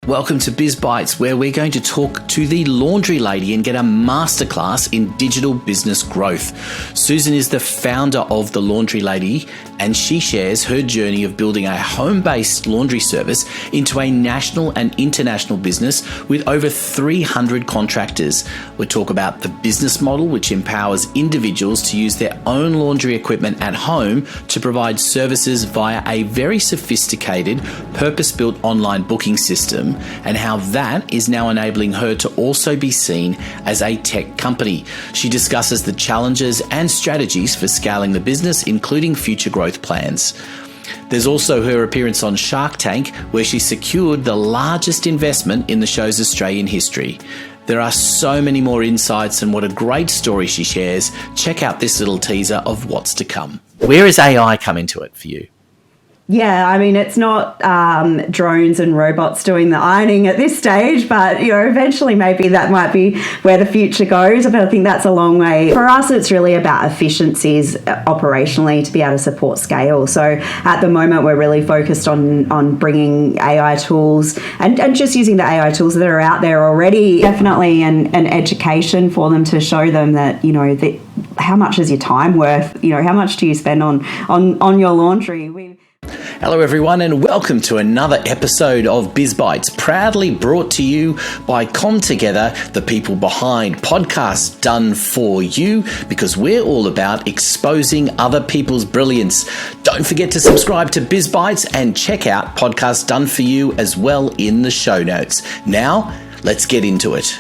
Welcome to 𝗰𝗀𝘀𝗀, where we're going to talk to the laundry lady and get a masterclass in digital business growth. Susan is the founder of The Laundry Lady, and she shares her journey of building a home-based laundry service into a national and international business with over 300 contractors. We'll talk about the business model, which empowers individuals to use their own laundry equipment at home to provide services via a very sophisticated, purpose-built online booking system, and how that is now enabling her to also be seen as a tech company. She discusses the challenges and strategies for scaling the business, including future growth plans. There's also her appearance on Shark Tank, where she secured the largest investment in the show's Australian history. There are so many more insights, and what a great story she shares. Check out this little teaser of what's to come. Where has AI come into it for you? Yeah, I mean, it's not drones and robots doing the ironing at this stage, but, eventually maybe that might be where the future goes. But I think that's a long way. For us, it's really about efficiencies operationally to be able to support scale. So at the moment, we're really focused on bringing AI tools and just using the AI tools that are out there already. Definitely an education for them to show them that, how much is your time worth? How much do you spend on your laundry? Hello everyone, and welcome to another episode of 𝗰𝗀𝘀𝗀𝗀, proudly brought to you by 𝗳𝗶𝗶𝘀𝗀𝗀, the people behind podcasts done for you, because we're all about exposing other people's brilliance. Don't forget to subscribe to 𝗰𝗀𝘀𝘀𝗀𝗀 and check out podcasts done for you as well in the show notes. Now, let's get into it.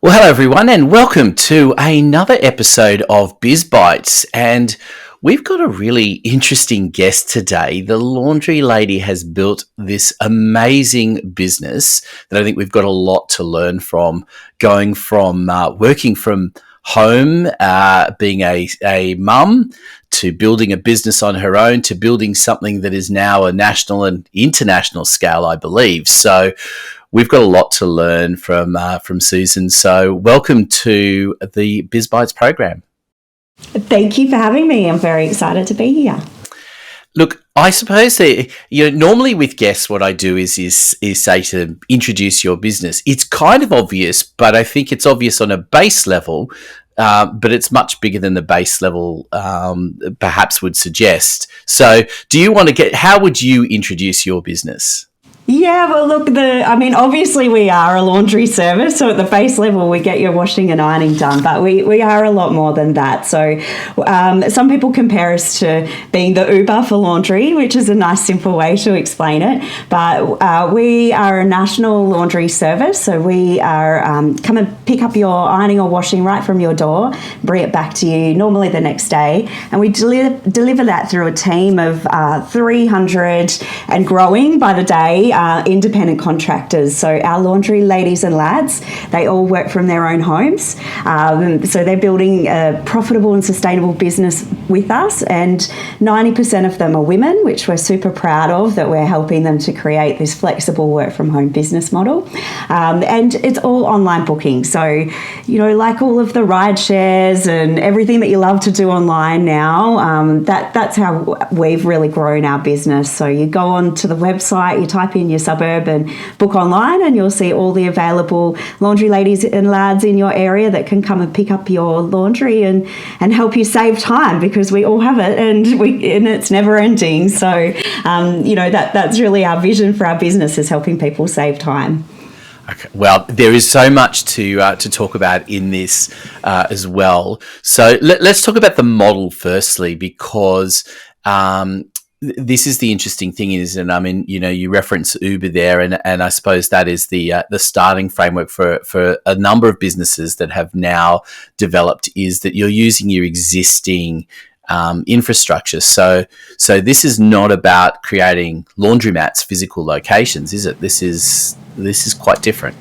Well, hello everyone, and welcome to another episode of 𝗰𝗀𝘀𝘀𝗀𝗀, and we've got a really interesting guest today. The Laundry Lady has built this amazing business that I think we've got a lot to learn from, going from working from home, being a mum, to building a business on her own, to building something that is now a national and international scale, I believe. So we've got a lot to learn from Susan. So welcome to the 𝗰𝗀𝘀𝘀𝗀𝗀 program. Thank you for having me. I'm very excited to be here. Look, I suppose that, normally with guests, what I do is say to them, introduce your business. It's kind of obvious, but I think it's obvious on a base level, but it's much bigger than the base level perhaps would suggest. So how would you introduce your business? Yeah, well, look, obviously we are a laundry service, so at the base level we get your washing and ironing done, but we are a lot more than that. So some people compare us to being the Uber for laundry, which is a nice, simple way to explain it. But we are a national laundry service, so we are come and pick up your ironing or washing right from your door, bring it back to you normally the next day, and we deliver that through a team of 300 and growing by the day. Independent contractors. So our laundry ladies and lads, they all work from their own homes. So they're building a profitable and sustainable business with us, and 90% of them are women, which we're super proud of, that we're helping them to create this flexible work from home business model. And it's all online booking. So, like all of the ride shares and everything that you love to do online now, that's how we've really grown our business. So you go onto the website, you type in your suburb and book online, and you'll see all the available laundry ladies and lads in your area that can come and pick up your laundry and help you save time, because we all have it and it's never ending. So that's really our vision for our business, is helping people save time. Okay. Well, there is so much to talk about in this as well. So let's talk about the model firstly, because this is the interesting thing, isn't it? I mean, you reference Uber there, and I suppose that is the starting framework for a number of businesses that have now developed, is that you're using your existing infrastructure. So this is not about creating laundromats, physical locations, is it? This is quite different.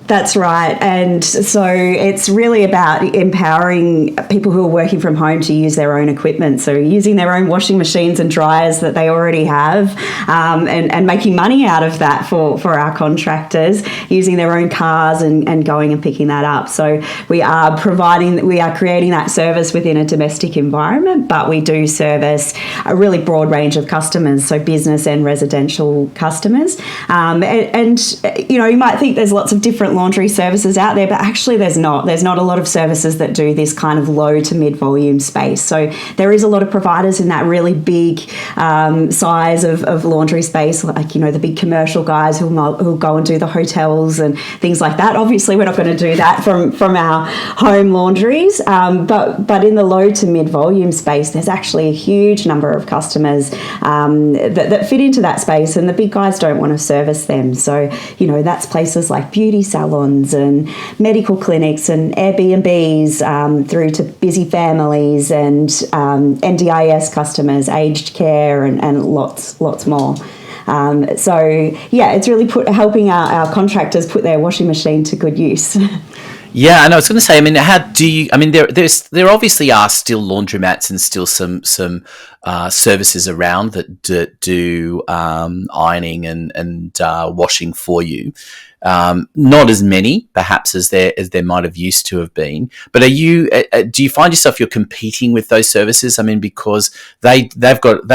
That's right. And so it's really about empowering people who are working from home to use their own equipment. So using their own washing machines and dryers that they already have, and making money out of that for our contractors, using their own cars and going and picking that up. So we are creating that service within a domestic environment, but we do service a really broad range of customers, so business and residential customers. And you might think there's lots of different laundry services out there, but actually there's not a lot of services that do this kind of low to mid volume space. So there is a lot of providers in that really big size of laundry space, like the big commercial guys who'll go and do the hotels and things like that. Obviously we're not going to do that from our home laundries, but in the low to mid volume space there's actually a huge number of customers that fit into that space, and the big guys don't want to service them. So that's places like beauty salons and medical clinics and Airbnbs, through to busy families and NDIS customers, aged care, and lots more. It's really helping our contractors put their washing machine to good use. Yeah, and I was going to say, how do you? There obviously are still laundromats and still some services around that do ironing and washing for you. Not as many, perhaps, as there might have used to have been. But do you find yourself you're competing with those services? Because they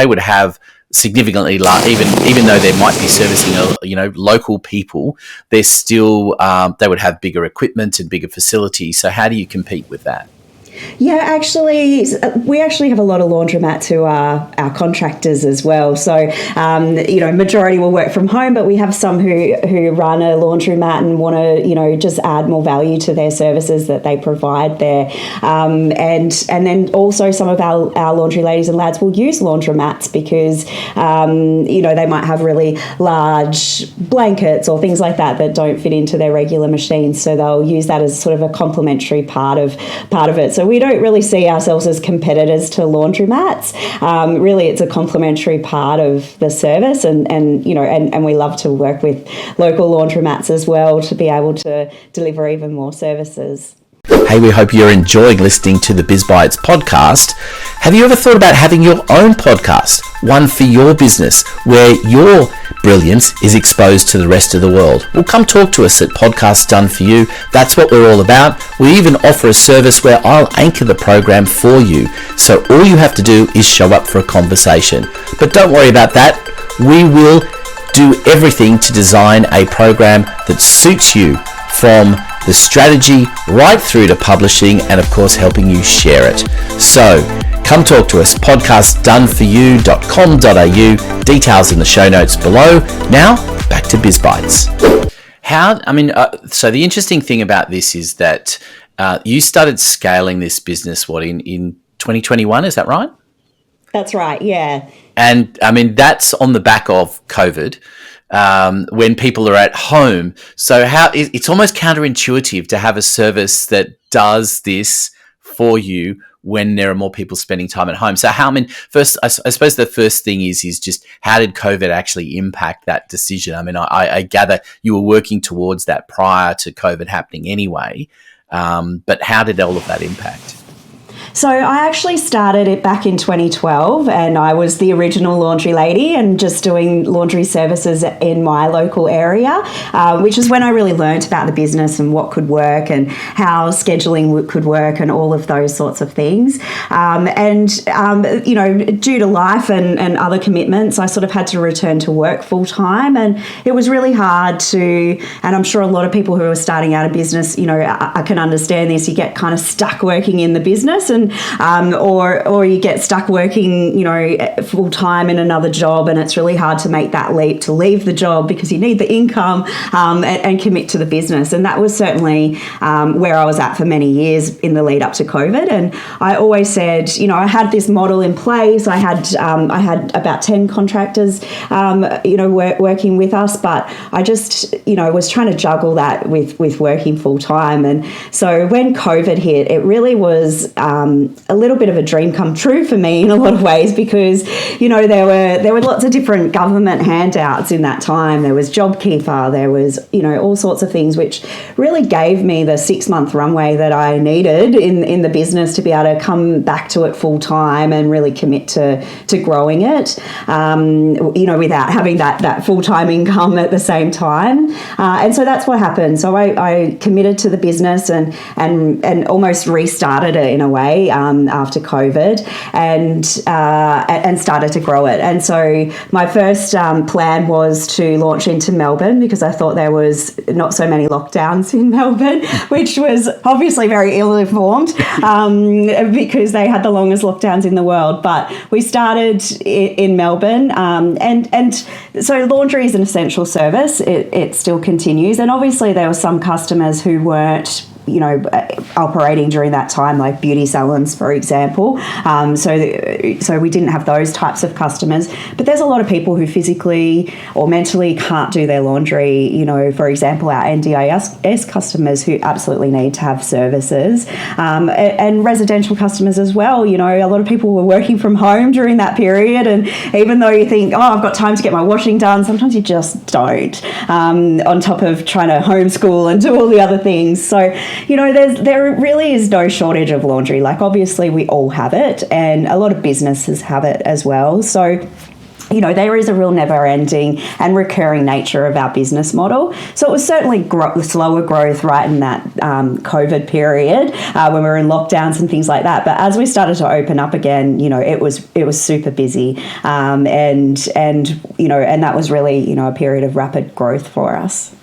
would have significantly large, even though they might be servicing local people, they're still they would have bigger equipment and bigger facilities. So how do you compete with that? Yeah, actually, we actually have a lot of laundromats who are our contractors as well. So, majority will work from home, but we have some who run a laundromat and want to, just add more value to their services that they provide there. And then also some of our laundry ladies and lads will use laundromats because, they might have really large blankets or things like that don't fit into their regular machines. So they'll use that as sort of a complementary part of it. So we don't really see ourselves as competitors to laundromats. Really, it's a complementary part of the service, and we love to work with local laundromats as well to be able to deliver even more services. Hey, we hope you're enjoying listening to the 𝗱𝗫𝘀𝗀𝗃 podcast. Have you ever thought about having your own podcast, one for your business, where your brilliance is exposed to the rest of the world? Well, come talk to us at Podcasts Done For You. That's what we're all about. We even offer a service where I'll anchor the program for you. So all you have to do is show up for a conversation. But don't worry about that. We will do everything to design a program that suits you, from the strategy right through to publishing and, of course, helping you share it. So come talk to us, podcastdoneforyou.com.au, details in the show notes below. Now, back to 𝗱𝗫𝘀𝗀𝗃. So the interesting thing about this is that you started scaling this business, in 2021, is that right? That's right, yeah. And that's on the back of COVID. When people are at home. So it's almost counterintuitive to have a service that does this for you when there are more people spending time at home. So first, I suppose the first thing is just how did COVID actually impact that decision? I gather you were working towards that prior to COVID happening anyway, but how did all of that impact? So I actually started it back in 2012, and I was the original laundry lady and just doing laundry services in my local area, which is when I really learned about the business and what could work and how scheduling could work and all of those sorts of things. Due to life and other commitments, I sort of had to return to work full time, and it was really hard and I'm sure a lot of people who are starting out a business, I can understand this, you get kind of stuck working in the business or you get stuck working, full time in another job, and it's really hard to make that leap to leave the job because you need the income and commit to the business. And that was certainly where I was at for many years in the lead up to COVID. And I always said, I had this model in place. I had about 10 contractors, working with us, but I just, was trying to juggle that with working full time. And so when COVID hit, it really was a little bit of a dream come true for me in a lot of ways, because, you know, there were lots of different government handouts in that time. There was JobKeeper, there was, you know, all sorts of things which really gave me the 6-month runway that I needed in the business to be able to come back to it full time and really commit to growing it, you know, without having that full-time income at the same time. And so that's what happened. So I committed to the business and almost restarted it in a way after COVID, and started to grow it. And so my first plan was to launch into Melbourne, because I thought there was not so many lockdowns in Melbourne, which was obviously very ill-informed, because they had the longest lockdowns in the world. But we started in Melbourne, and so laundry is an essential service. It still continues, and obviously there were some customers who weren't, you know, operating during that time, like beauty salons, for example. So we didn't have those types of customers. But there's a lot of people who physically or mentally can't do their laundry. You know, for example, our NDIS customers who absolutely need to have services, and residential customers as well. You know, a lot of people were working from home during that period, and even though you think, oh, I've got time to get my washing done, sometimes you just don't. On top of trying to homeschool and do all the other things. So, you know, there really is no shortage of laundry. Like, obviously we all have it, and a lot of businesses have it as well. So, you know, there is a real never-ending and recurring nature of our business model. So it was certainly slower growth right in that COVID period, when we were in lockdowns and things like that. But as we started to open up again, you know, it was super busy, and you know, and that was really, you know, a period of rapid growth for us.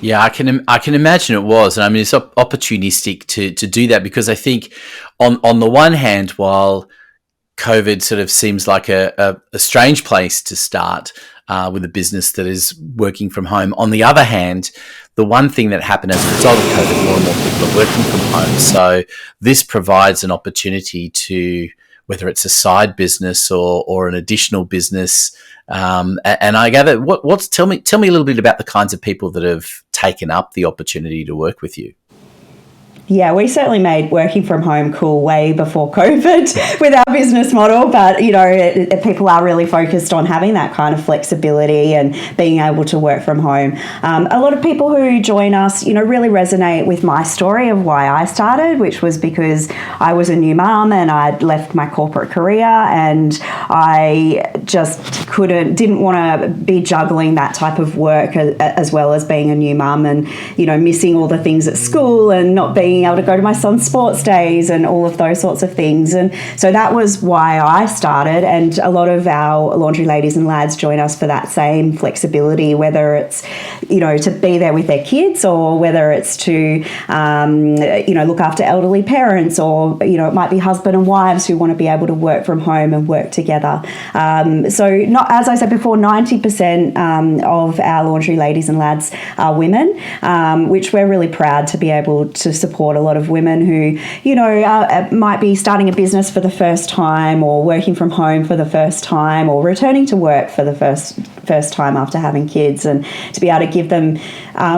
Yeah, I can imagine it was. And I mean, it's opportunistic to do that, because I think on the one hand, while COVID sort of seems like a strange place to start with a business that is working from home, on the other hand, the one thing that happened as a result of COVID, more and more people are working from home. So this provides an opportunity to, whether it's a side business or an additional business. And I gather, tell me a little bit about the kinds of people that have taken up the opportunity to work with you. Yeah, we certainly made working from home cool way before COVID with our business model. But, you know, people are really focused on having that kind of flexibility and being able to work from home. A lot of people who join us, you know, really resonate with my story of why I started, which was because I was a new mum and I'd left my corporate career, and I just didn't want to be juggling that type of work as well as being a new mum, and, you know, missing all the things at school and not being able to go to my son's sports days and all of those sorts of things. And so that was why I started, and a lot of our laundry ladies and lads join us for that same flexibility, whether it's, you know, to be there with their kids, or whether it's to, you know, look after elderly parents, or, you know, it might be husband and wives who want to be able to work from home and work together. So not, as I said before, 90% of our laundry ladies and lads are women, which we're really proud to be able to support a lot of women who, you know, might be starting a business for the first time, or working from home for the first time, or returning to work for the first time after having kids, and to be able to give them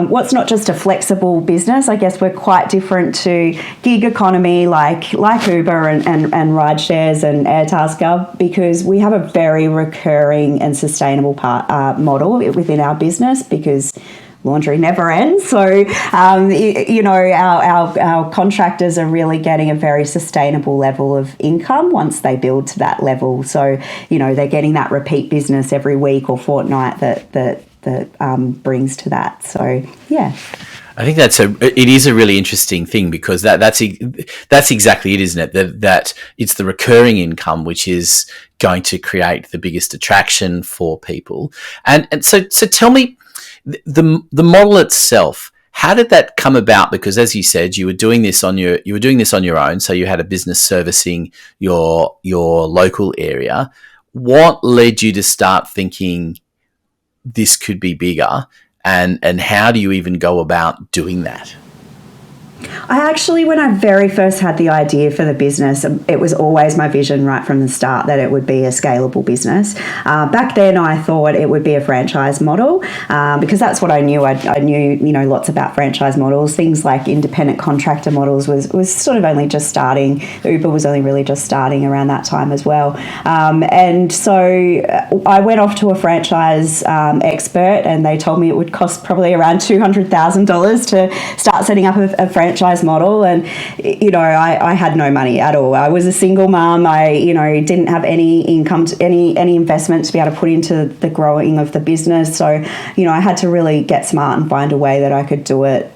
what's not just a flexible business. I guess we're quite different to gig economy like Uber and ride shares and Airtasker, because we have a very recurring and sustainable model within our business, because laundry never ends. So, you know, our contractors are really getting a very sustainable level of income once they build to that level. So, you know, they're getting that repeat business every week or fortnight that brings to that. So, yeah. I think it is a really interesting thing, because that's exactly it, isn't it? That it's the recurring income which is going to create the biggest attraction for people. And so tell me, the model itself, how did that come about? Because, as you said, you were doing this on your own, so you had a business servicing your local area. What led you to start thinking this could be bigger, and how do you even go about doing that? I actually, when I very first had the idea for the business, it was always my vision right from the start that it would be a scalable business. Back then, I thought it would be a franchise model because that's what I knew. I knew, lots about franchise models. Things like independent contractor models was sort of only just starting. Uber was only really just starting around that time as well. And so I went off to a franchise expert, and they told me it would cost probably around $200,000 to start setting up a franchise model. And I had no money at all. I was a single mum. I didn't have any income, any investment to be able to put into the growing of the business. So I had to really get smart and find a way that I could do it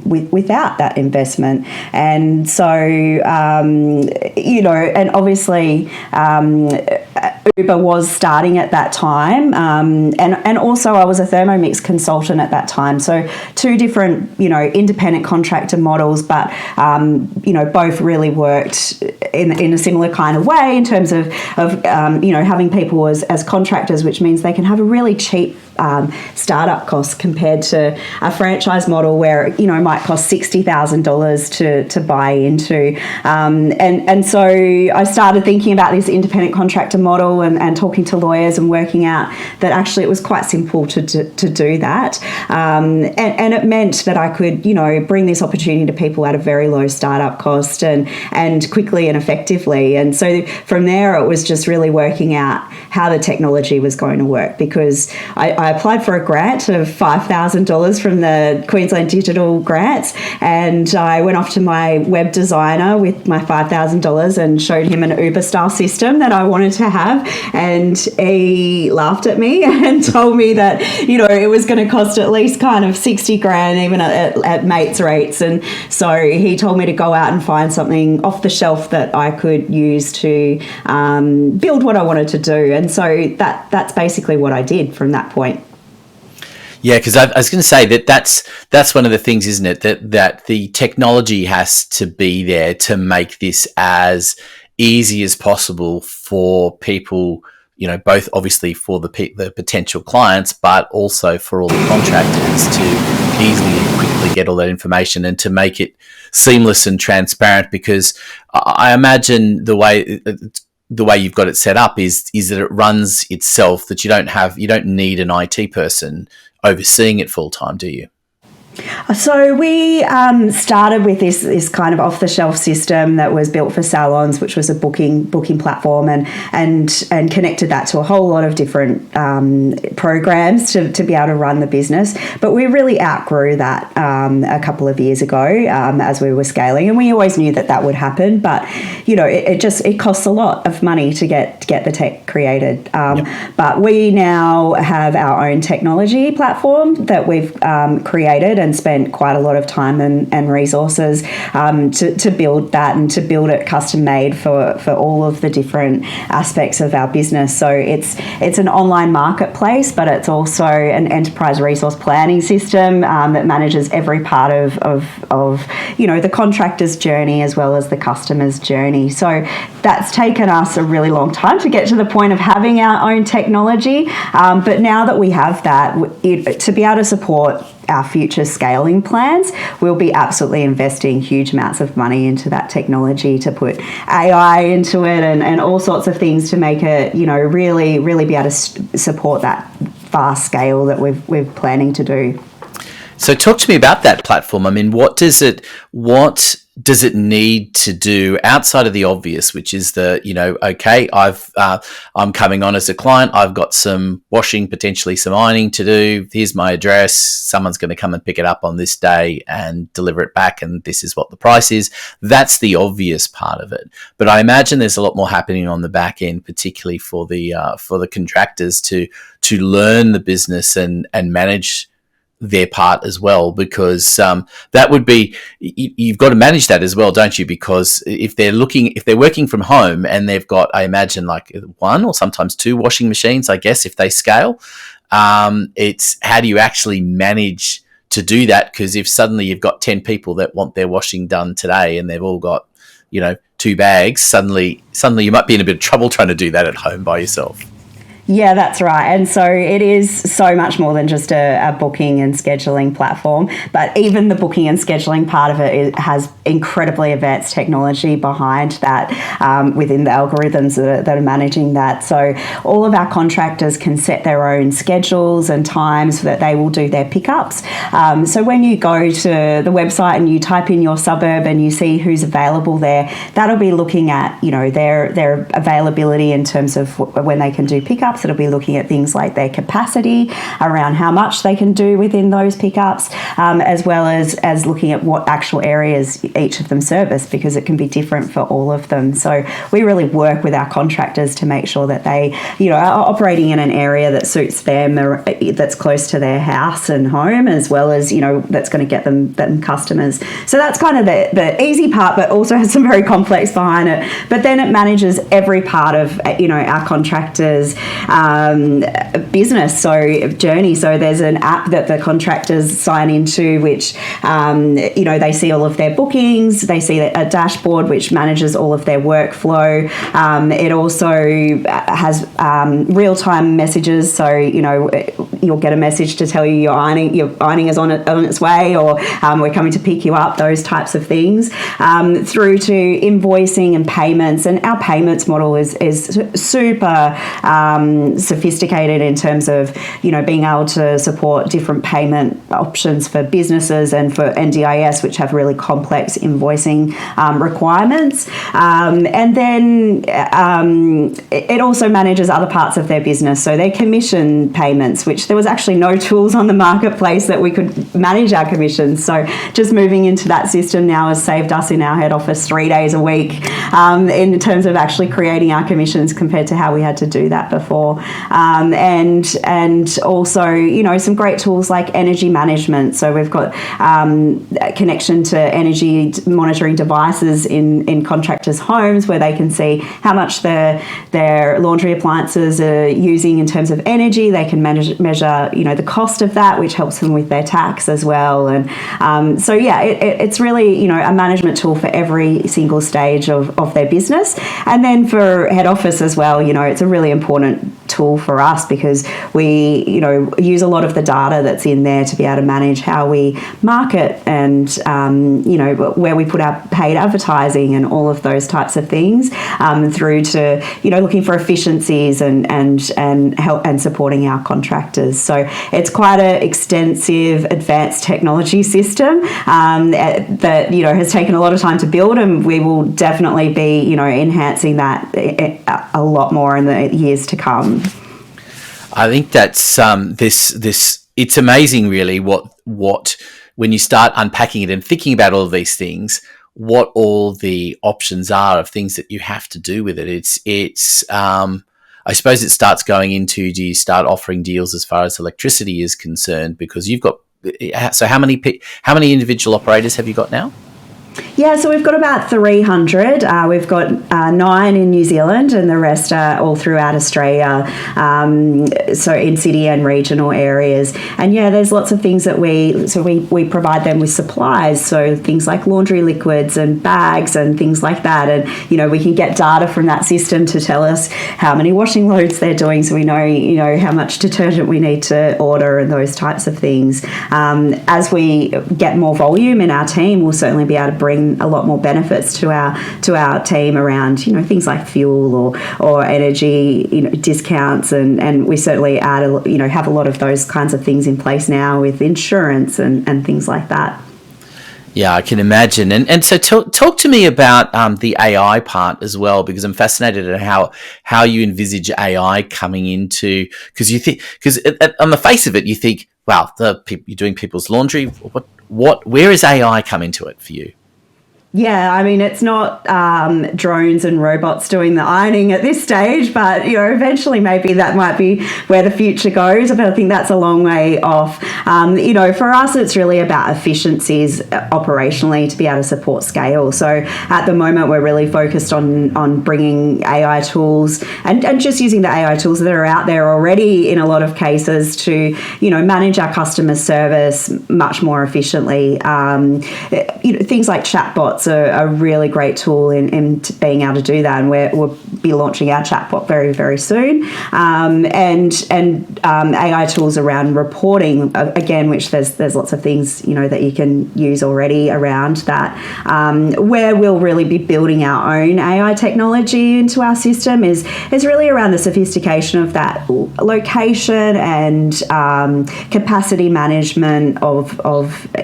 without that investment. And so and obviously Uber was starting at that time, and also I was a Thermomix consultant at that time. So two different independent contractor models, but both really worked in a similar kind of way in terms of having people as contractors, which means they can have a really cheap startup cost compared to a franchise model where it might cost $60,000 to buy into. And so I started thinking about this independent contractor model and talking to lawyers and working out that actually it was quite simple to do that. And it meant that I could bring this opportunity to people at a very low startup cost and quickly and effectively. And so from there it was just really working out how the technology was going to work, because I applied for a grant of $5,000 from the Queensland Digital Grants, and I went off to my web designer with my $5,000 and showed him an Uber style system that I wanted to have, and he laughed at me and told me that it was going to cost at least kind of 60 grand even at mates rates. And so he told me to go out and find something off the shelf that I could use to build what I wanted to do. And so that's basically what I did from that point. Yeah, because I was going to say that's one of the things, isn't it? That the technology has to be there to make this as easy as possible for people, both obviously for the potential clients, but also for all the contractors to easily and quickly get all that information and to make it seamless and transparent. Because I imagine the way you've got it set up is that it runs itself, that you don't need an IT person overseeing it full time, do you? So we started with this kind of off-the-shelf system that was built for salons, which was a booking platform, and connected that to a whole lot of different programs to be able to run the business. But we really outgrew that a couple of years ago as we were scaling, and we always knew that would happen. But it costs a lot of money to get the tech created. But we now have our own technology platform that we've created and spent quite a lot of time and resources to build that and to build it custom made for all of the different aspects of our business. So it's an online marketplace, but it's also an enterprise resource planning system that manages every part of the contractor's journey as well as the customer's journey. So that's taken us a really long time to get to the point of having our own technology. But now that we have that, to be able to support our future scaling plans, we'll be absolutely investing huge amounts of money into that technology to put AI into it and all sorts of things to make it, really, really be able to support that fast scale that we're planning to do. So talk to me about that platform. I mean, what does it need to do outside of the obvious, which is okay, I'm coming on as a client, I've got some washing, potentially some ironing to do, here's my address, someone's going to come and pick it up on this day and deliver it back, and this is what the price is. That's the obvious part of it. But I imagine there's a lot more happening on the back end, particularly for the contractors to learn the business and manage their part as well, because that would be, you've got to manage that as well, don't you? Because if they're working from home and they've got, I imagine, like one or sometimes two washing machines, I guess, if they scale, it's how do you actually manage to do that? Because if suddenly you've got 10 people that want their washing done today and they've all got, two bags, suddenly you might be in a bit of trouble trying to do that at home by yourself. Yeah, that's right. And so it is so much more than just a booking and scheduling platform, but even the booking and scheduling part of it has incredibly advanced technology behind that within the algorithms that are managing that. So all of our contractors can set their own schedules and times that they will do their pickups. So when you go to the website and you type in your suburb and you see who's available there, that'll be looking at, their availability in terms of when they can do pickups. It'll be looking at things like their capacity around how much they can do within those pickups, as well as looking at what actual areas each of them service, because it can be different for all of them. So we really work with our contractors to make sure that they, are operating in an area that suits them, that's close to their house and home, as well as, that's going to get them customers. So that's kind of the easy part, but also has some very complex behind it. But then it manages every part of, our contractors' business, so journey. So there's an app that the contractors sign into, which they see all of their bookings. They see a dashboard which manages all of their workflow. It also has real-time messages. So you'll get a message to tell you your ironing is on its way, or we're coming to pick you up. Those types of things, through to invoicing and payments. And our payments model is super sophisticated in terms of being able to support different payment options for businesses and for NDIS, which have really complex invoicing requirements. And then it also manages other parts of their business, so their commission payments, which there was actually no tools on the marketplace that we could manage our commissions. So just moving into that system now has saved us in our head office 3 days a week in terms of actually creating our commissions compared to how we had to do that before. And also, some great tools like energy management. So we've got a connection to energy monitoring devices in contractors' homes, where they can see how much their laundry appliances are using in terms of energy. They can measure, the cost of that, which helps them with their tax as well. And it's really, a management tool for every single stage of their business. And then for head office as well, it's a really important tool for us, because we, use a lot of the data that's in there to be able to manage how we market and, where we put our paid advertising and all of those types of things, through to, looking for efficiencies and help and supporting our contractors. So it's quite an extensive, advanced technology system that, has taken a lot of time to build, and we will definitely be, enhancing that a lot more in the years to come. I think that's this. It's amazing, really, what when you start unpacking it and thinking about all of these things, what all the options are of things that you have to do with it. It's. I suppose it starts going into, do you start offering deals as far as electricity is concerned, because you've got. So how many individual operators have you got now? Yeah, so we've got about 300. We've got 9 in New Zealand, and the rest are all throughout Australia, so in city and regional areas. And yeah, there's lots of things that we provide them with supplies, so things like laundry liquids and bags and things like that. And, we can get data from that system to tell us how many washing loads they're doing, so we know, how much detergent we need to order and those types of things. As we get more volume in our team, we'll certainly be able to bring a lot more benefits to our team around things like fuel or energy discounts, and we certainly have a lot of those kinds of things in place now with insurance and things like that. Yeah, I can imagine. And so talk to me about the AI part as well, because I'm fascinated at how you envisage AI coming into, because on the face of it, you think, wow, you're doing people's laundry. Where is AI come into it for you? Yeah, I mean, it's not drones and robots doing the ironing at this stage, but, eventually maybe that might be where the future goes. But I think that's a long way off. For us, it's really about efficiencies operationally to be able to support scale. So at the moment, we're really focused on bringing AI tools and just using the AI tools that are out there already in a lot of cases to, manage our customer service much more efficiently. Things like chatbots chatbots are a really great tool in being able to do that, and we'll be launching our chatbot very, very soon. And AI tools around reporting, again, which there's lots of things, you know, that you can use already around that. Where we'll really be building our own AI technology into our system is really around the sophistication of that location and capacity management of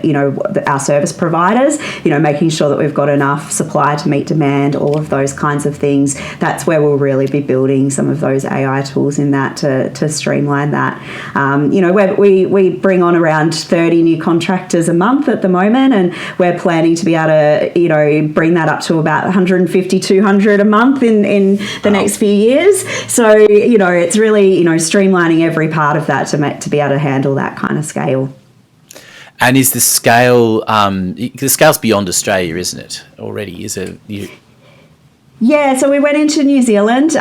you know, our service providers, you know, making sure that we've got enough supply to meet demand, all of those kinds of things. That's where we'll really be building some of those AI tools in that to streamline that. You know, we bring on around 30 new contractors a month at the moment, and we're planning to be able to, you know, bring that up to about 150, 200 a month in the next few years. So, you know, it's really, you know, streamlining every part of that to be able to handle that kind of scale. And is the scale's beyond Australia, isn't it? Already, is it? Yeah, so we went into New Zealand.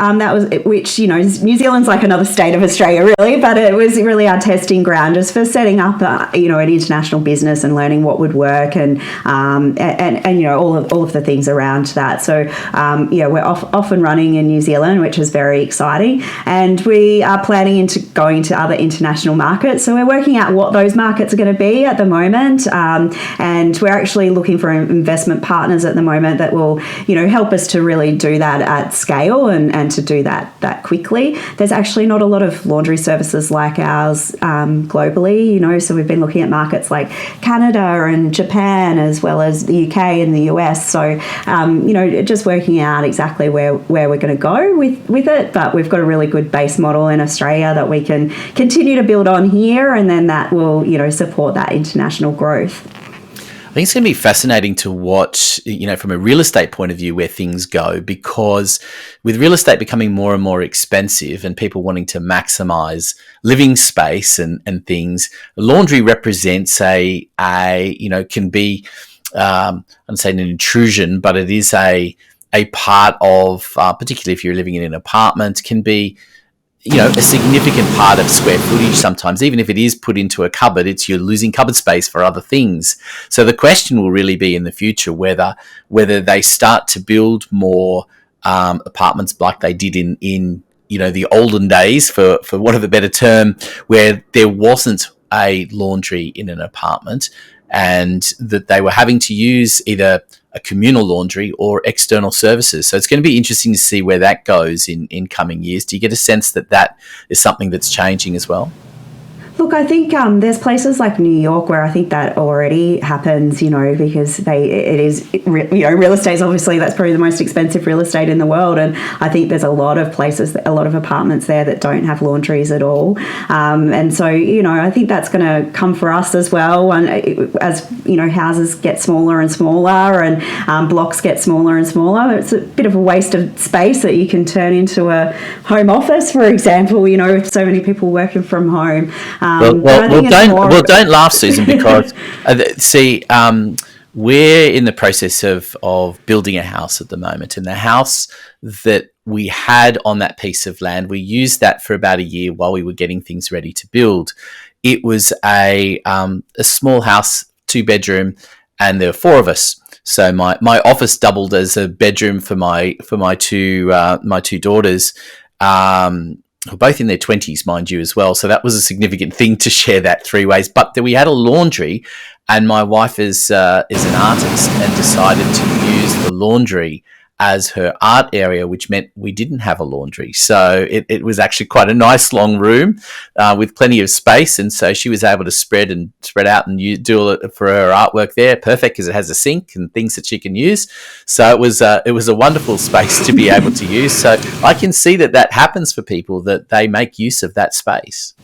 Which, you know, New Zealand's like another state of Australia, really, but it was really our testing ground just for setting up, you know, an international business and learning what would work and you know, all of the things around that. So yeah, we're off and running in New Zealand, which is very exciting, and we are planning into going to other international markets. So we're working out what those markets are going to be at the moment, and we're actually looking for investment partners at the moment that will, you know, help us to really do that at scale and to do that quickly. There's actually not a lot of laundry services like ours globally, you know, so we've been looking at markets like Canada and Japan, as well as the UK and the US. So, you know, just working out exactly where we're going to go with it. But we've got a really good base model in Australia that we can continue to build on here, and then that will, you know, support that international growth. I think it's going to be fascinating to watch, you know, from a real estate point of view, where things go, because with real estate becoming more and more expensive and people wanting to maximize living space and things, laundry represents you know, can be, I'm saying an intrusion, but it is a part of, particularly if you're living in an apartment, can be, you know, a significant part of square footage sometimes. Even if it is put into a cupboard, you're losing cupboard space for other things. So the question will really be in the future whether they start to build more apartments like they did in you know, the olden days, for want of a better term, where there wasn't a laundry in an apartment, and that they were having to use either a communal laundry or external services. So it's going to be interesting to see where that goes in coming years. Do you get a sense that is something that's changing as well? Look, I think there's places like New York where I think that already happens, you know, because real estate is obviously, that's probably the most expensive real estate in the world. And I think there's a lot of places, a lot of apartments there that don't have laundries at all. And so, you know, I think that's going to come for us as well. And as, you know, houses get smaller and smaller and blocks get smaller and smaller, it's a bit of a waste of space that you can turn into a home office, for example, you know, with so many people working from home. Don't laugh, Susan, because we're in the process of building a house at the moment, and the house that we had on that piece of land, we used that for about a year while we were getting things ready to build. It was a small house, 2-bedroom, and there were 4 of us. So my office doubled as a bedroom for my two daughters. Both in their 20s, mind you, as well. So that was a significant thing to share that 3 ways. But we had a laundry, and my wife is an artist and decided to use the laundry as her art area, which meant we didn't have a laundry. So it was actually quite a nice long room with plenty of space. And so she was able to spread out and do it for her artwork there. Perfect, because it has a sink and things that she can use. So it was a wonderful space to be able to use. So I can see that happens for people, that they make use of that space.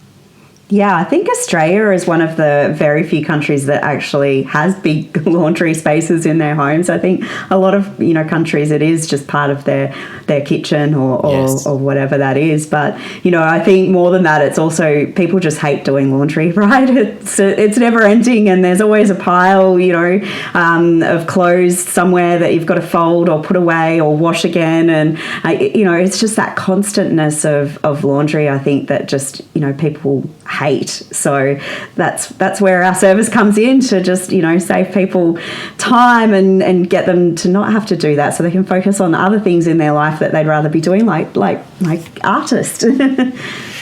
Yeah, I think Australia is one of the very few countries that actually has big laundry spaces in their homes. I think a lot of, you know, countries, it is just part of their kitchen or whatever that is. But, you know, I think more than that, it's also people just hate doing laundry, right? It's never ending, and there's always a pile, you know, of clothes somewhere that you've got to fold or put away or wash again. And, you know, it's just that constantness of laundry, I think, that just, you know, people hate. So that's where our service comes in, to just, save people time and get them to not have to do that, so they can focus on other things in their life that they'd rather be doing, like artist.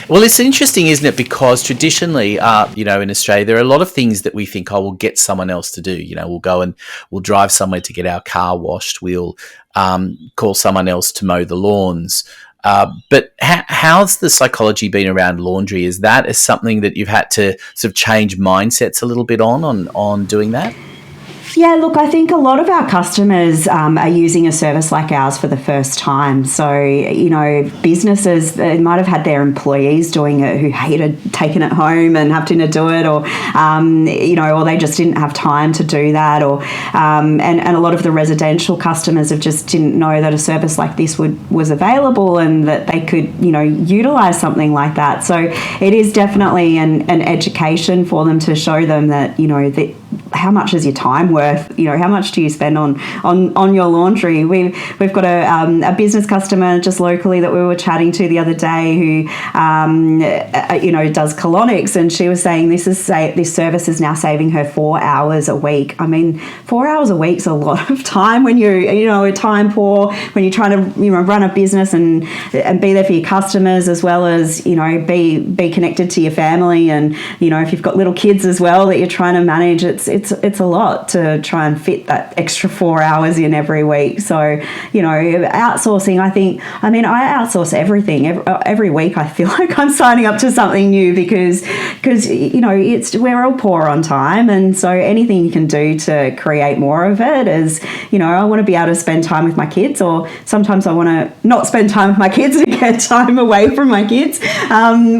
Well, it's interesting, isn't it? Because traditionally, in Australia, there are a lot of things that we think, we'll get someone else to do. We'll go and we'll drive somewhere to get our car washed. We'll call someone else to mow the lawns. But how's the psychology been around laundry? Is that something that you've had to sort of change mindsets a little bit on doing that? Yeah, look, I think a lot of our customers are using a service like ours for the first time. So, businesses, they might have had their employees doing it who hated taking it home and having to do it, or they just didn't have time to do that, or and a lot of the residential customers have just didn't know that a service like this was available and that they could, utilise something like that. So it is definitely an education for them, to show them that, that how much is your time worth? How much do you spend on your laundry? We've got a business customer just locally that we were chatting to the other day who does colonics, and she was saying this service is now saving her 4 hours a week. I mean, 4 hours a week's a lot of time when you're time poor, when you're trying to run a business and be there for your customers, as well as be connected to your family, and if you've got little kids as well that you're trying to manage, it's a lot to try and fit that extra 4 hours in every week. So, outsourcing, I outsource everything. Every week I feel like I'm signing up to something new because we're all poor on time. And so anything you can do to create more of it is, I want to be able to spend time with my kids, or sometimes I want to not spend time with my kids to get time away from my kids,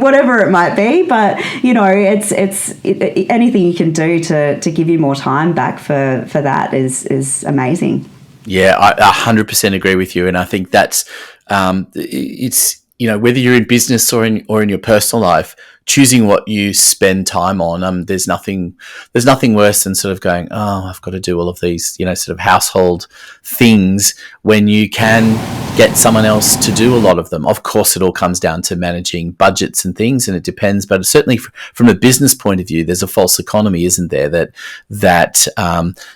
whatever it might be. But, it's anything you can do to give you more time back for that is amazing. Yeah, I 100% agree with you, and I think that's it's whether you're in business or in your personal life, choosing what you spend time on. There's nothing worse than sort of going, I've got to do all of these sort of household things, when you can get someone else to do a lot of them. Of course, it all comes down to managing budgets and things, and it depends. But certainly from a business point of view, there's a false economy, isn't there? That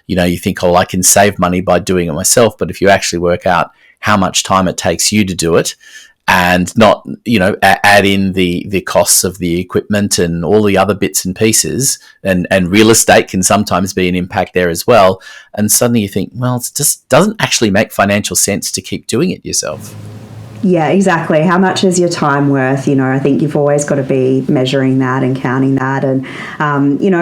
you think, I can save money by doing it myself. But if you actually work out how much time it takes you to do it, and not, add in the costs of the equipment and all the other bits and pieces, and real estate can sometimes be an impact there as well. And suddenly you think, well, it just doesn't actually make financial sense to keep doing it yourself. Yeah, exactly. How much is your time worth? I think you've always got to be measuring that and counting that. And,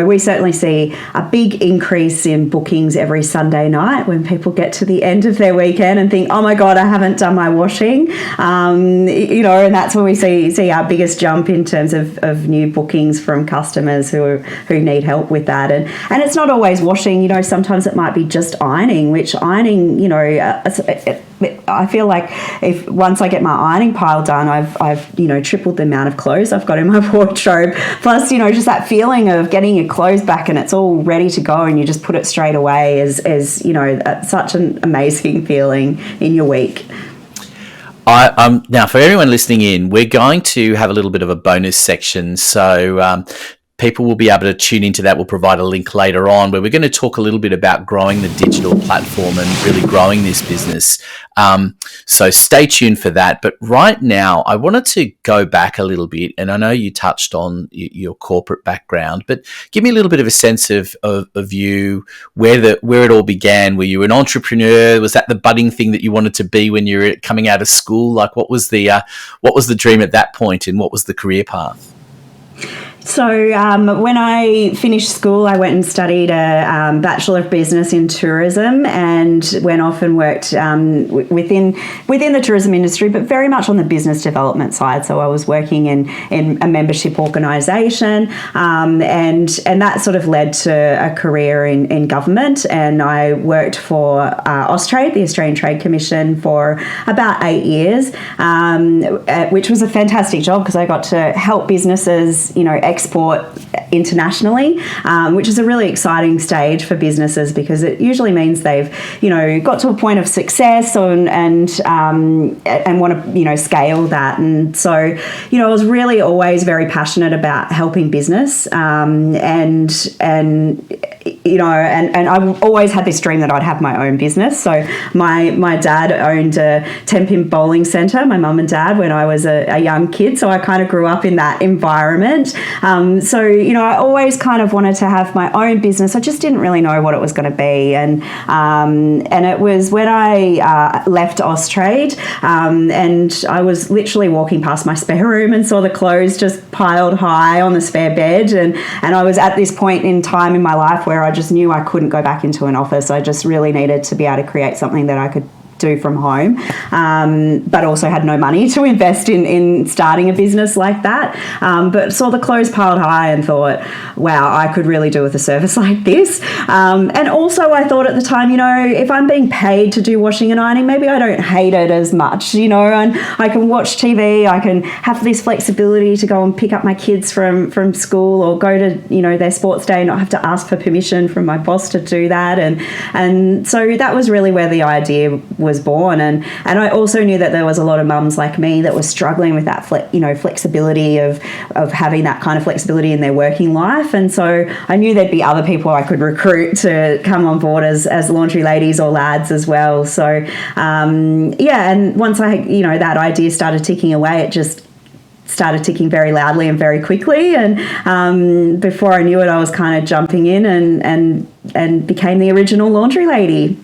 we certainly see a big increase in bookings every Sunday night when people get to the end of their weekend and think, oh my God, I haven't done my washing. And that's where we see our biggest jump in terms of new bookings from customers who need help with that. And it's not always washing, sometimes it might be just ironing, which ironing, I feel like if once I get my ironing pile done, I've tripled the amount of clothes I've got in my wardrobe. Plus, just that feeling of getting your clothes back and it's all ready to go and you just put it straight away is such an amazing feeling in your week. Now, for everyone listening in, we're going to have a little bit of a bonus section. So people will be able to tune into that. We'll provide a link later on where we're going to talk a little bit about growing the digital platform and really growing this business. So stay tuned for that. But right now, I wanted to go back a little bit, and I know you touched on your corporate background, but give me a little bit of a sense of you, where it all began. Were you an entrepreneur? Was that the budding thing that you wanted to be when you were coming out of school? Like, what was the dream at that point, and what was the career path? So when I finished school, I went and studied a Bachelor of Business in Tourism and went off and worked within the tourism industry, but very much on the business development side. So I was working in a membership organisation, and that sort of led to a career in government. And I worked for Austrade, the Australian Trade Commission, for about 8 years, which was a fantastic job because I got to help businesses, export internationally, which is a really exciting stage for businesses because it usually means they've, got to a point of success and want to, scale that. And so, I was really always very passionate about helping business, and I always had this dream that I'd have my own business. So my dad owned a 10-pin bowling centre, my mum and dad, when I was a young kid. So I kind of grew up in that environment. I always kind of wanted to have my own business. I just didn't really know what it was going to be. And it was when I left Austrade, and I was literally walking past my spare room and saw the clothes just piled high on the spare bed. And I was at this point in time in my life where I just knew I couldn't go back into an office. I just really needed to be able to create something that I could do from home, but also had no money to invest in starting a business like that. But saw the clothes piled high and thought, wow, I could really do with a service like this. And also I thought at the time, if I'm being paid to do washing and ironing, maybe I don't hate it as much, and I can watch TV, I can have this flexibility to go and pick up my kids from school or go to, their sports day and not have to ask for permission from my boss to do that. And so that was really where the idea was born. And I also knew that there was a lot of mums like me that were struggling with that flexibility of having that kind of flexibility in their working life. And so I knew there'd be other people I could recruit to come on board as laundry ladies or lads as well. So and once I that idea started ticking away, it just started ticking very loudly and very quickly. And before I knew it, I was kind of jumping in and became the original laundry lady.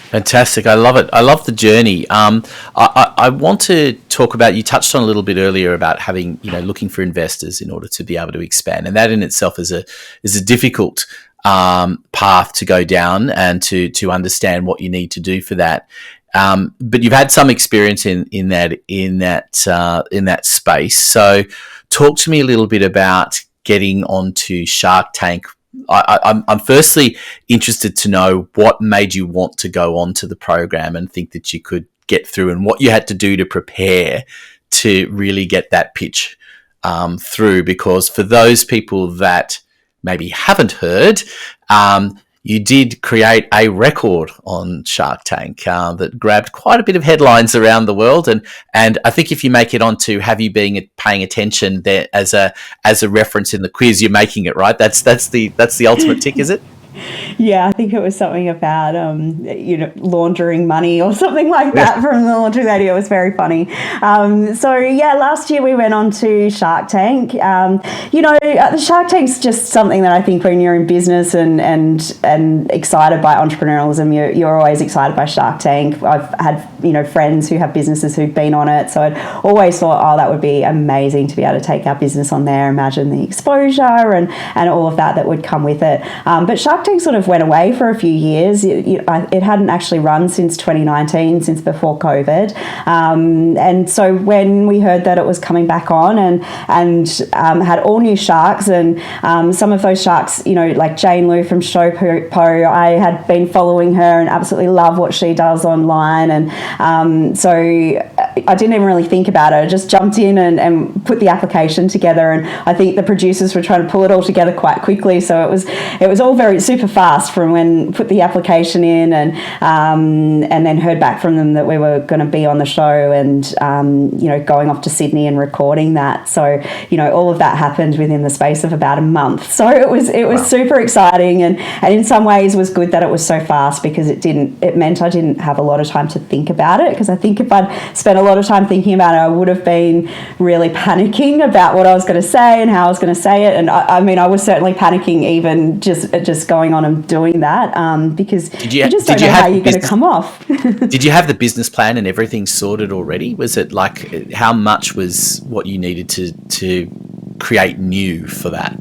Fantastic. I love it. I love the journey. I want to talk about, you touched on a little bit earlier about having, looking for investors in order to be able to expand. And that in itself is a difficult path to go down and to understand what you need to do for that. But you've had some experience in that space. So talk to me a little bit about getting onto Shark Tank. I'm firstly interested to know what made you want to go on to the program and think that you could get through, and what you had to do to prepare to really get that pitch through. Because for those people that maybe haven't heard, you did create a record on Shark Tank that grabbed quite a bit of headlines around the world, and I think if you make it onto Have You Been Paying Attention there as a reference in the quiz, you're making it, right? That's the ultimate tick, is it? Yeah, I think it was something about, laundering money or something like that from the laundry lady. It was very funny. Last year we went on to Shark Tank. The Shark Tank's just something that I think when you're in business and excited by entrepreneurialism, you're always excited by Shark Tank. I've had, friends who have businesses who've been on it. So I'd always thought, oh, that would be amazing to be able to take our business on there. Imagine the exposure and all of that would come with it. But Shark Tank sort of went away for a few years. It hadn't actually run since 2019, since before COVID. And so when we heard that it was coming back on and had all new sharks, and some of those sharks, like Jane Lou from 𝗁𝗂𝗄, I had been following her and absolutely love what she does online. And so I didn't even really think about it. I just jumped in and put the application together. And I think the producers were trying to pull it all together quite quickly. So it was all very super fast from when put the application in and then heard back from them that we were going to be on the show and going off to Sydney and recording that. So all of that happened within the space of about a month. So it was wow. Super exciting, and in some ways was good that it was so fast, because it meant I didn't have a lot of time to think about it, because I think if I'd spent a lot of time thinking about it, I would have been really panicking about what I was going to say and how I was going to say it. And I was certainly panicking even just going on and doing that, because you just don't know how you're going to come off. Did you have the business plan and everything sorted already? Was it like, how much was what you needed to create new for that?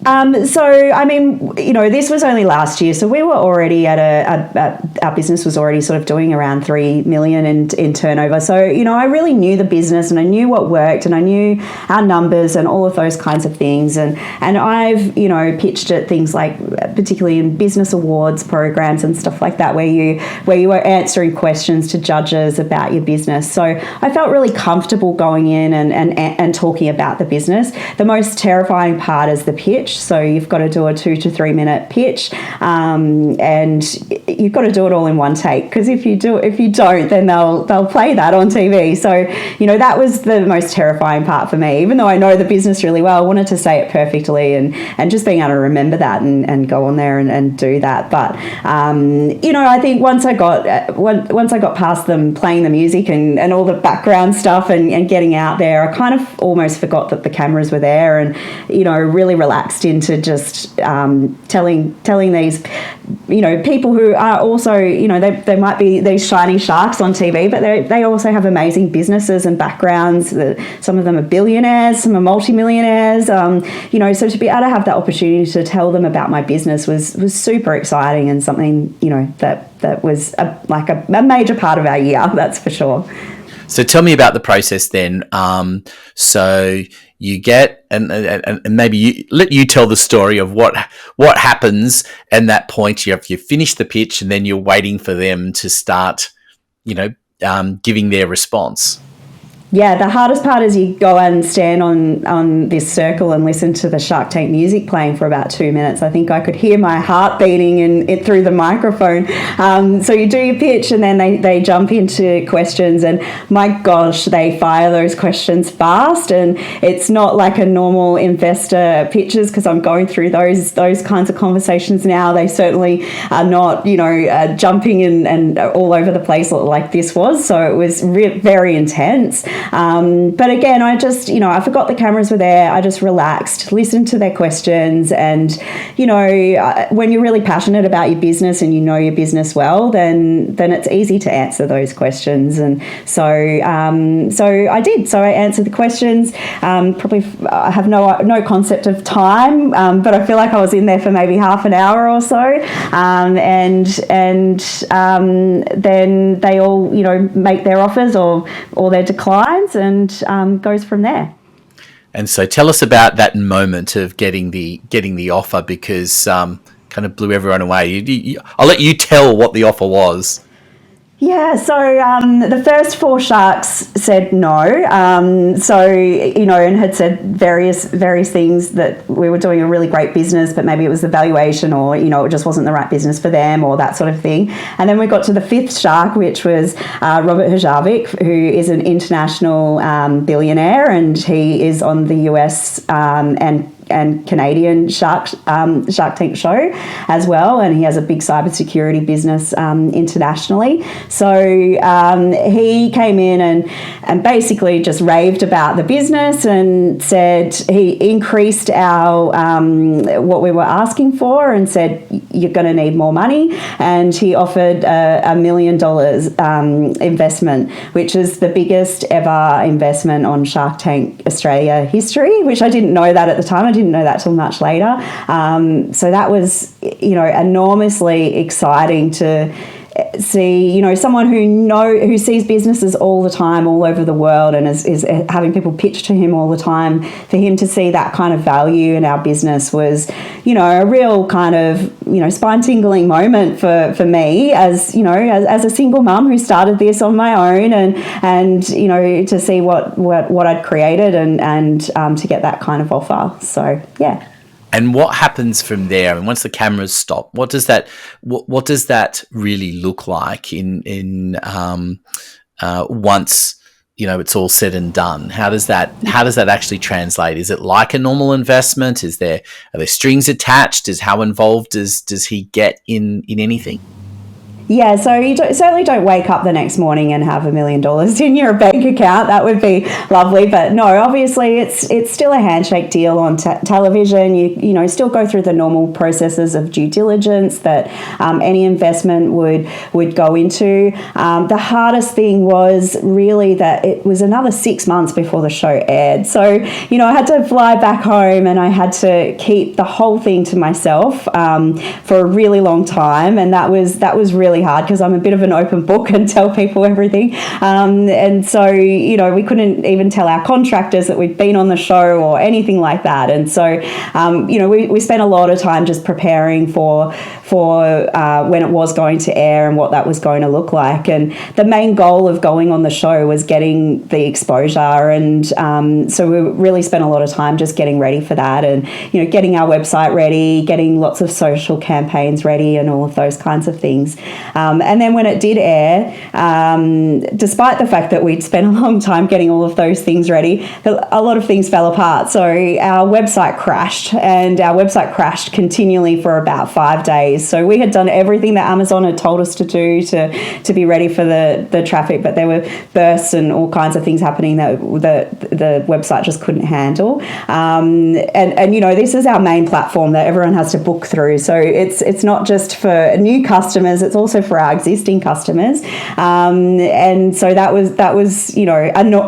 So, I mean, this was only last year. So we were already our business was already sort of doing around 3 million in turnover. So, I really knew the business and I knew what worked and I knew our numbers and all of those kinds of things. And I've, pitched at things like, particularly in business awards programs and stuff like that, where you were answering questions to judges about your business. So I felt really comfortable going in and talking about the business. The most terrifying part is the pitch. So you've got to do a 2 to 3 minute pitch, and you've got to do it all in one take, because if you don't, then they'll play that on TV. So that was the most terrifying part for me. Even though I know the business really well, I wanted to say it perfectly, and just being able to remember that and go on there and do that. But I think once I got past them playing the music and all the background stuff and getting out there, I kind of almost forgot that the cameras were there, and really relaxed into just telling these people who are also they might be these shiny sharks on TV, but they also have amazing businesses and backgrounds. Some of them are billionaires, some are multimillionaires. So to be able to have that opportunity to tell them about my business was super exciting, and something that was a major part of our year, that's for sure. So tell me about the process then. So you get, and maybe let you tell the story of what happens at that point. You finish the pitch, and then you're waiting for them to start, giving their response. Yeah, the hardest part is you go and stand on this circle and listen to the Shark Tank music playing for about 2 minutes. I think I could hear my heart beating through the microphone. So you do your pitch, and then they jump into questions, and my gosh, they fire those questions fast, and it's not like a normal investor pitches, because I'm going through those kinds of conversations now. They certainly are not, jumping and all over the place like this was. So it was very intense. But again, I just, I forgot the cameras were there. I just relaxed, listened to their questions. And, when you're really passionate about your business and you know your business well, then it's easy to answer those questions. And so I did. So I answered the questions. Probably I have no concept of time, but I feel like I was in there for maybe half an hour or so. And then they all, make their offers or their declines, and goes from there. And so tell us about that moment of getting the offer, because kind of blew everyone away. I'll let you tell what the offer was. Yeah, so the first 4 sharks said no. And had said various things, that we were doing a really great business, but maybe it was the valuation, or it just wasn't the right business for them, or that sort of thing. And then we got to the 5th shark, which was Robert Herjavec, who is an international billionaire, and he is on the US and Canadian Shark Tank show as well, and he has a big cybersecurity business internationally. So he came in and basically just raved about the business, and said he increased our what we were asking for, and said you're going to need more money, and he offered $1 million investment, which is the biggest ever investment on Shark Tank Australia history, which I didn't know that at the time. I didn't know that till much later. So that was, enormously exciting to see, someone who sees businesses all the time, all over the world, and is having people pitch to him all the time. For him to see that kind of value in our business was, a real kind of, spine-tingling moment for me as a single mum who started this on my own, and to see what I'd created and to get that kind of offer. So, yeah. And what happens from there? And once the cameras stop, what does that really look like in once it's all said and done? How does that actually translate? Is it like a normal investment? Are there strings attached? How involved does he get in anything? Yeah, so you certainly don't wake up the next morning and have $1 million in your bank account. That would be lovely, but no, obviously it's still a handshake deal on television. You still go through the normal processes of due diligence that any investment would go into. The hardest thing was really that it was another 6 months before the show aired. So I had to fly back home and I had to keep the whole thing to myself for a really long time, and that was really hard because I'm a bit of an open book and tell people everything, and so we couldn't even tell our contractors that we'd been on the show or anything like that. And so we spent a lot of time just preparing for when it was going to air and what that was going to look like. And the main goal of going on the show was getting the exposure, and so we really spent a lot of time just getting ready for that, and getting our website ready, getting lots of social campaigns ready, and all of those kinds of things. And then when it did air, despite the fact that we'd spent a long time getting all of those things ready, a lot of things fell apart. So our website crashed, and our website crashed continually for about 5 days. So we had done everything that Amazon had told us to do to be ready for the traffic, but there were bursts and all kinds of things happening that the website just couldn't handle. And this is our main platform that everyone has to book through. So it's not just for new customers, it's also for our existing customers. And so that was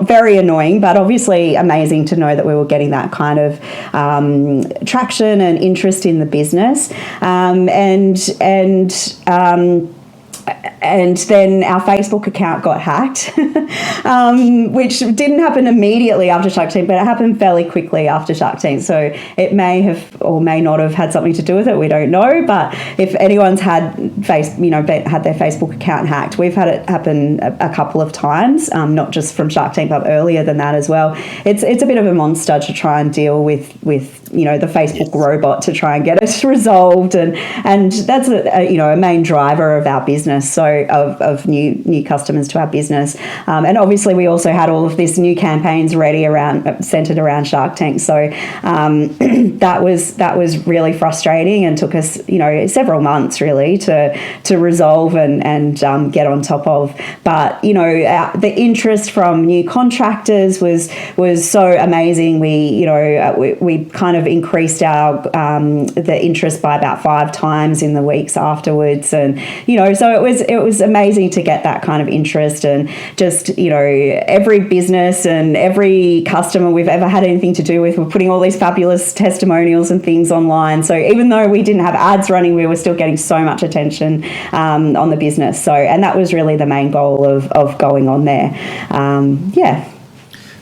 very annoying, but obviously amazing to know that we were getting that kind of traction and interest in the business. And then our Facebook account got hacked, which didn't happen immediately after Shark Tank, but it happened fairly quickly after Shark Tank. So it may have or may not have had something to do with it. We don't know. But if anyone's had their Facebook account hacked, we've had it happen a couple of times, not just from Shark Tank, but earlier than that as well. It's a bit of a monster to try and deal with the Facebook robot to try and get it resolved, and that's a main driver of our business. So of new customers to our business, and obviously we also had all of these new campaigns ready centered around Shark Tank. So that was really frustrating and took us several months really to resolve and get on top of. But the interest from new contractors was so amazing. We kind of increased our the interest by about 5 times in the weeks afterwards, and so it was amazing to get that kind of interest. And just every business and every customer we've ever had anything to do with, we're putting all these fabulous testimonials and things online. So even though we didn't have ads running, we were still getting so much attention on the business. So, and that was really the main goal of going on there.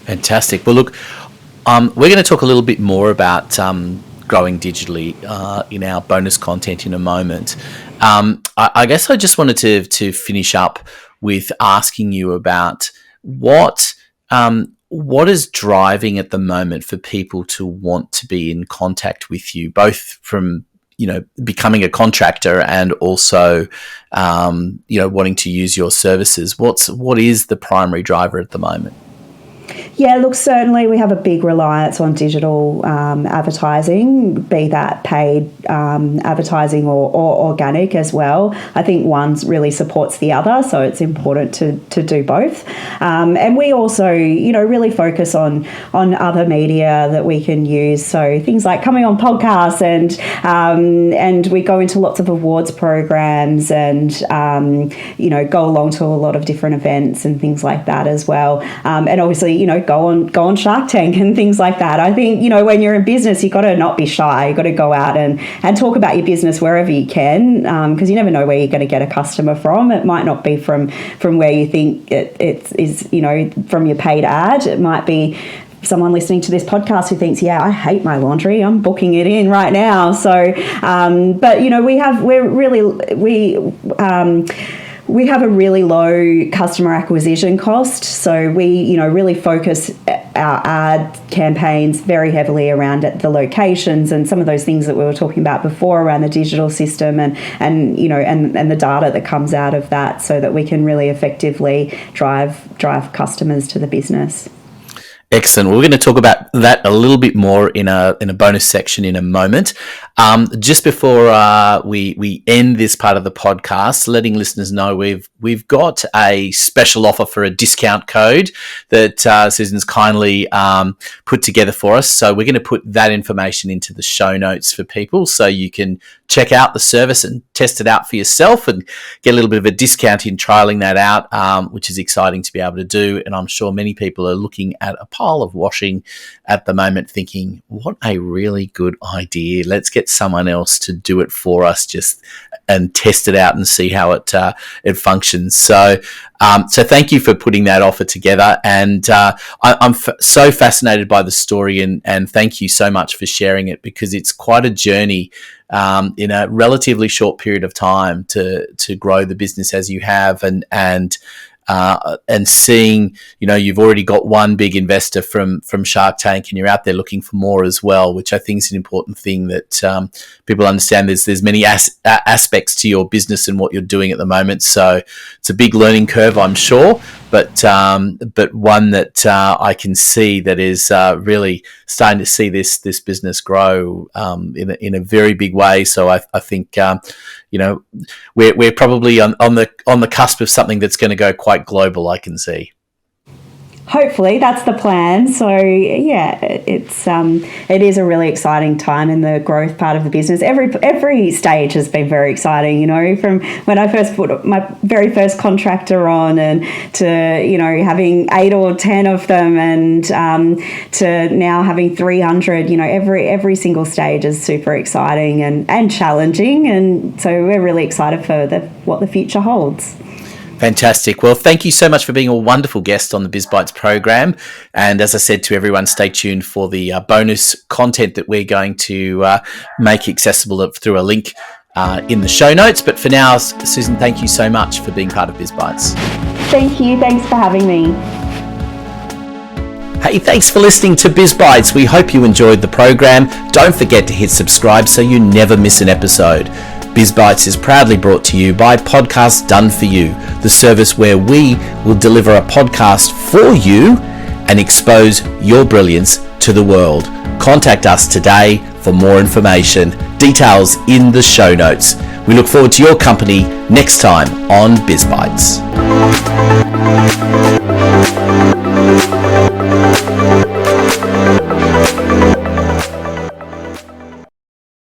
Fantastic. Well, look, we're going to talk a little bit more about growing digitally in our bonus content in a moment. I guess I just wanted to finish up with asking you about what is driving at the moment for people to want to be in contact with you, both from becoming a contractor and also wanting to use your services. What is the primary driver at the moment? Yeah, look, certainly we have a big reliance on digital advertising, be that paid advertising or organic as well. I think one really supports the other, so it's important to do both. And we also, really focus on other media that we can use. So things like coming on podcasts, and we go into lots of awards programs, and go along to a lot of different events and things like that as well. And obviously, go on Shark Tank and things like that. I think, when you're in business, you've got to not be shy. You've got to go out and talk about your business wherever you can, because you never know where you're going to get a customer from. It might not be from where you think it is, from your paid ad. It might be someone listening to this podcast who thinks, I hate my laundry, I'm booking it in right now. So, but we have a really low customer acquisition cost, so we, really focus our ad campaigns very heavily around the locations and some of those things that we were talking about before around the digital system and the data that comes out of that, so that we can really effectively drive customers to the business. Excellent. We're going to talk about that a little bit more in a bonus section in a moment. Just before we end this part of the podcast, letting listeners know we've got a special offer for a discount code that Susan's kindly put together for us. So we're going to put that information into the show notes for people, so you can check out the service and test it out for yourself and get a little bit of a discount in trialing that out, which is exciting to be able to do. And I'm sure many people are looking at a pile of washing at the moment thinking, what a really good idea. Let's get someone else to do it for us and test it out and see how it functions. So thank you for putting that offer together. And I'm so fascinated by the story, and thank you so much for sharing it, because it's quite a journey in a relatively short period of time to grow the business as you have, and seeing, you've already got one big investor from Shark Tank, and you're out there looking for more as well, which I think is an important thing that people understand. There's many aspects to your business and what you're doing at the moment, so it's a big learning curve, I'm sure, but one that I can see that is really starting to see this business grow in a very big way. So I think we're probably on the cusp of something that's going to go quite global, I can see. Hopefully that's the plan. So yeah, it is a really exciting time in the growth part of the business. Every stage has been very exciting, from when I first put my very first contractor on, and to having 8 or 10 of them, and to now having 300. Every single stage is super exciting and challenging, and so we're really excited for what the future holds. Fantastic. Well, thank you so much for being a wonderful guest on the BizBytes program. And as I said to everyone, stay tuned for the bonus content that we're going to make accessible through a link in the show notes. But for now, Susan, thank you so much for being part of BizBytes. Thank you. Thanks for having me. Hey, thanks for listening to BizBytes. We hope you enjoyed the program. Don't forget to hit subscribe so you never miss an episode. BizBytes is proudly brought to you by Podcasts Done For You, the service where we will deliver a podcast for you and expose your brilliance to the world. Contact us today for more information. Details in the show notes. We look forward to your company next time on BizBytes.